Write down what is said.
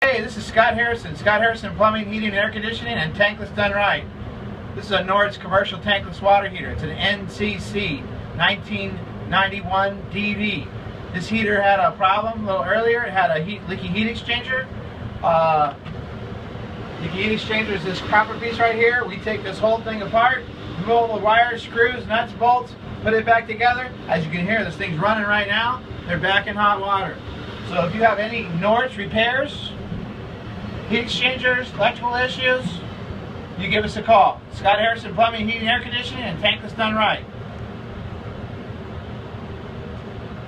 Hey, this is Scott Harrison Plumbing, Heating, and Air Conditioning, and Tankless done right. This is a Noritz commercial tankless water heater. It's an NCC 1991 DV. This heater had a problem a little earlier. It had a leaky heat exchanger. Leaky heat exchanger is this copper piece right here. We take this whole thing apart, remove all the wires, screws, nuts, bolts, put it back together. As you can hear, this thing's running right now. They're back in hot water. So if you have any Noritz repairs, heat exchangers, electrical issues, you give us a call. Scott Harrison Plumbing, Heating, Air Conditioning, and Tankless done right.